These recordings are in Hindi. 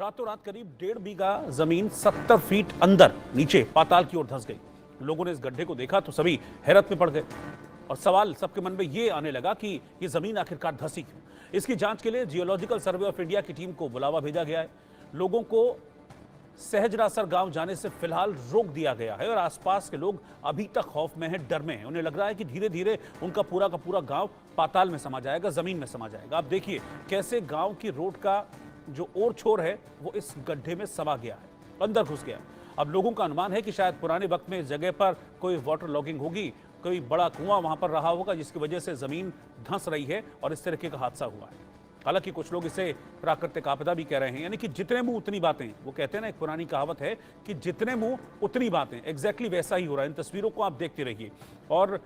रातों रात करीब 1.5 बीघा जमीन 70 फीट अंदर नीचे पाताल की ओर धंस गई। लोगों ने इस गड्ढे को देखा तो सभी हैरत में पड़ गए और सवाल सबके मन में ये आने लगा कि ये जमीन आखिरकार धंसी क्यों। इसकी जांच के लिए जियोलॉजिकल सर्वे ऑफ इंडिया की टीम को बुलावा भेजा गया है। लोगों को सहजरासर गांव जाने से फिलहाल रोक दिया गया है और आसपास के लोग अभी तक खौफ में हैं, डर में हैं। उन्हें लग रहा है कि धीरे धीरे उनका पूरा का पूरा गांव पाताल में समा जाएगा, जमीन में समा जाएगा। आप देखिए कैसे गांव की रोड का जो और छोर है वो इस गड्ढे में समा गया है, अंदर घुस गया। अब लोगों का अनुमान है कि शायद पुराने वक्त में इस जगह पर कोई वाटर लॉगिंग होगी, कोई बड़ा कुआं वहां पर रहा होगा जिसकी वजह से जमीन धंस रही है और इस तरीके का हादसा हुआ है। हालांकि कुछ लोग इसे प्राकृतिक आपदा भी कह रहे हैं, यानी कि जितने मुंह उतनी बातें। वो कहते हैं ना, एक पुरानी कहावत है कि जितने मुंह उतनी बातें। एग्जैक्टली वैसा ही हो रहा है। इन तस्वीरों को आप देखते रहिए और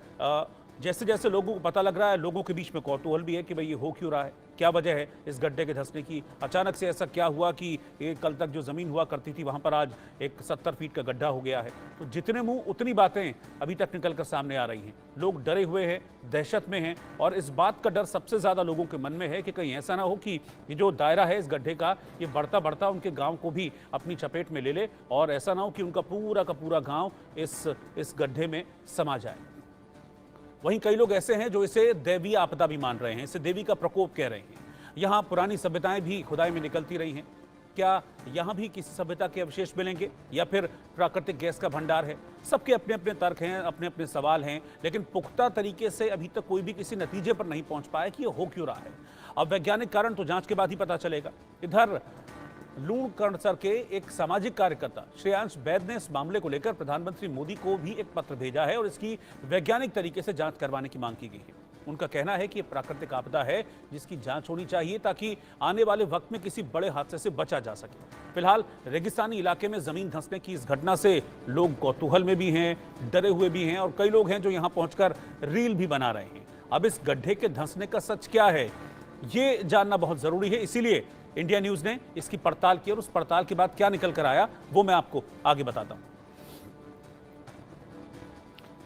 जैसे जैसे लोगों को पता लग रहा है, लोगों के बीच में कौतूहल भी है कि भाई ये हो क्यों रहा है, क्या वजह है इस गड्ढे के धंसने की। अचानक से ऐसा क्या हुआ कि ये कल तक जो ज़मीन हुआ करती थी वहाँ पर आज एक 70 फीट का गड्ढा हो गया है। तो जितने मुंह उतनी बातें अभी तक निकल कर सामने आ रही हैं। लोग डरे हुए हैं, दहशत में हैं और इस बात का डर सबसे ज़्यादा लोगों के मन में है कि कहीं ऐसा ना हो कि ये जो दायरा है इस गड्ढे का, ये बढ़ता बढ़ता उनके गाँव को भी अपनी चपेट में ले ले और ऐसा ना हो कि उनका पूरा का पूरा गाँव इस गड्ढे में समा जाए। वहीं कई लोग ऐसे हैं जो इसे दैवीय आपदा भी मान रहे हैं, इसे देवी का प्रकोप कह रहे हैं। यहाँ पुरानी सभ्यताएं भी खुदाई में निकलती रही हैं। क्या यहाँ भी किसी सभ्यता के अवशेष मिलेंगे या फिर प्राकृतिक गैस का भंडार है? सबके अपने अपने तर्क हैं, अपने अपने सवाल हैं, लेकिन पुख्ता तरीके से अभी तक कोई भी किसी नतीजे पर नहीं पहुंच पाया कि यह हो क्यों रहा है। अब वैज्ञानिक कारण तो जांच के बाद ही पता चलेगा। इधर लूणकरणसर के एक सामाजिक कार्यकर्ता श्रेयांश वैद ने इस मामले को लेकर प्रधानमंत्री मोदी को भी एक पत्र भेजा है और इसकी वैज्ञानिक तरीके से जांच करवाने की मांग की गई है। उनका कहना है कि यह प्राकृतिक आपदा है जिसकी जांच होनी चाहिए ताकि आने वाले वक्त में किसी बड़े हादसे से बचा जा सके। फिलहाल रेगिस्तानी इलाके में जमीन धंसने की इस घटना से लोग कौतूहल में भी हैं, डरे हुए भी हैं और कई लोग हैं जो यहां पहुंचकर रील भी बना रहे हैं। अब इस गड्ढे के धंसने का सच क्या है, ये जानना बहुत जरूरी है। इसीलिए इंडिया न्यूज ने इसकी पड़ताल की और उस पड़ताल के बाद क्या निकल कर आया वो मैं आपको आगे बताता हूं।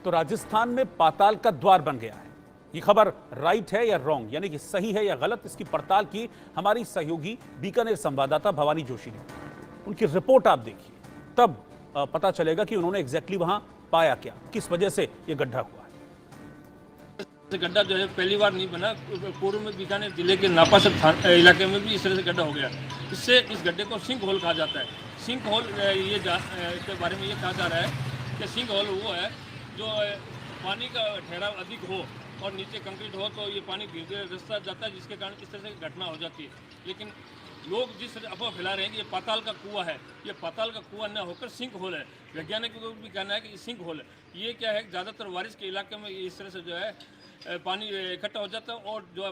तो राजस्थान में पाताल का द्वार बन गया है। ये खबर राइट है या रॉन्ग, यानी कि सही है या गलत, इसकी पड़ताल की हमारी सहयोगी बीकानेर संवाददाता भवानी जोशी ने। उनकी रिपोर्ट आप देखिए, तब पता चलेगा कि उन्होंने एग्जैक्टली वहां पाया क्या, किस वजह से यह गड्ढा हुआ। गड्ढा जो है पहली बार नहीं बना, पूर्व में बीकानेर जिले के नापासर इलाके में भी इस तरह से गड्ढा हो गया। इससे इस गड्ढे को सिंक होल कहा जाता है। सिंक होल इसके बारे में ये कहा जा रहा है कि सिंक होल वो है जो पानी का ठहराव अधिक हो और नीचे कंक्रीट हो तो ये पानी धीरे धीरे रास्ता जाता है, जिसके कारण इस तरह से घटना हो जाती है। लेकिन लोग जिस तरह अफवाह फैला रहे हैं कि ये पाताल का कुआं है, ये पाताल का कुआं न होकर सिंक होल है। वैज्ञानिकों को भी कहना है कि सिंक होल है। ये क्या है, ज़्यादातर बारिश के इलाके में इस तरह से जो है पानी इकट्ठा हो जाता है और जो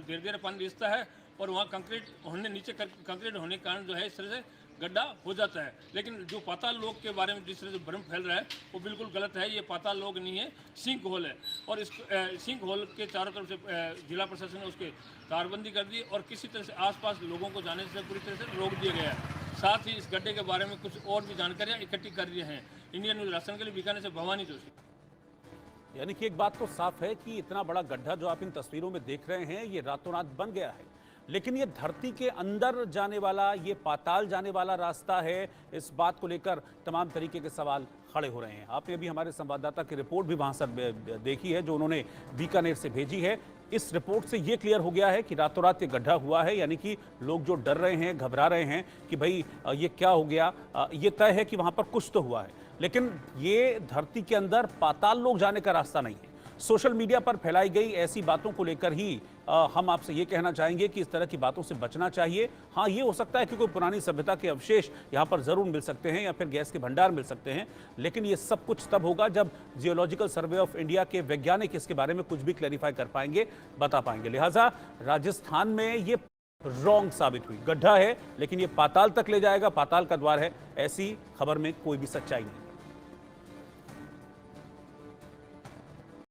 धीरे धीरे पानी रिसता है और वहाँ कंक्रीट होने नीचे कंक्रीट होने के कारण जो है इस तरह से गड्ढा हो जाता है। लेकिन जो पाताल लोक के बारे में जिस तरह से भ्रम फैल रहा है वो बिल्कुल गलत है। ये पाताल लोक नहीं है, सिंक होल है। और इस सिंक होल के चारों तरफ से जिला प्रशासन ने उसके तारबंदी कर दी और किसी तरह से आसपास लोगों को जाने से पूरी तरह से रोक दिया गया है। साथ ही इस गड्ढे के बारे में कुछ और भी जानकारियाँ इकट्ठी कर रही हैं। इंडियन न्यूज़ राजस्थान के लिए बीकानेर से भवानी जोशी। यानी कि एक बात तो साफ है कि इतना बड़ा गड्ढा जो आप इन तस्वीरों में देख रहे हैं ये रातों रात बन गया है, लेकिन ये धरती के अंदर जाने वाला, ये पाताल जाने वाला रास्ता है। इस बात को लेकर तमाम तरीके के सवाल खड़े हो रहे हैं। आपने अभी हमारे संवाददाता की रिपोर्ट भी वहां से देखी है जो उन्होंने बीकानेर से भेजी है। इस रिपोर्ट से ये क्लियर हो गया है कि रातों रात ये गड्ढा हुआ है, यानी कि लोग जो डर रहे हैं, घबरा रहे हैं कि भाई ये क्या हो गया, ये तय है कि वहां पर कुछ तो हुआ है, लेकिन ये धरती के अंदर पाताल लोग जाने का रास्ता नहीं है। सोशल मीडिया पर फैलाई गई ऐसी बातों को लेकर ही हम आपसे ये कहना चाहेंगे कि इस तरह की बातों से बचना चाहिए। हाँ, ये हो सकता है कि कोई पुरानी सभ्यता के अवशेष यहाँ पर जरूर मिल सकते हैं या फिर गैस के भंडार मिल सकते हैं, लेकिन ये सब कुछ तब होगा जब जियोलॉजिकल सर्वे ऑफ इंडिया के वैज्ञानिक इसके बारे में कुछ भी क्लैरिफाई कर पाएंगे, बता पाएंगे। लिहाजा राजस्थान में ये रॉन्ग साबित हुई। गड्ढा है लेकिन ये पाताल तक ले जाएगा, पाताल का द्वार है, ऐसी खबर में कोई भी सच्चाई नहीं।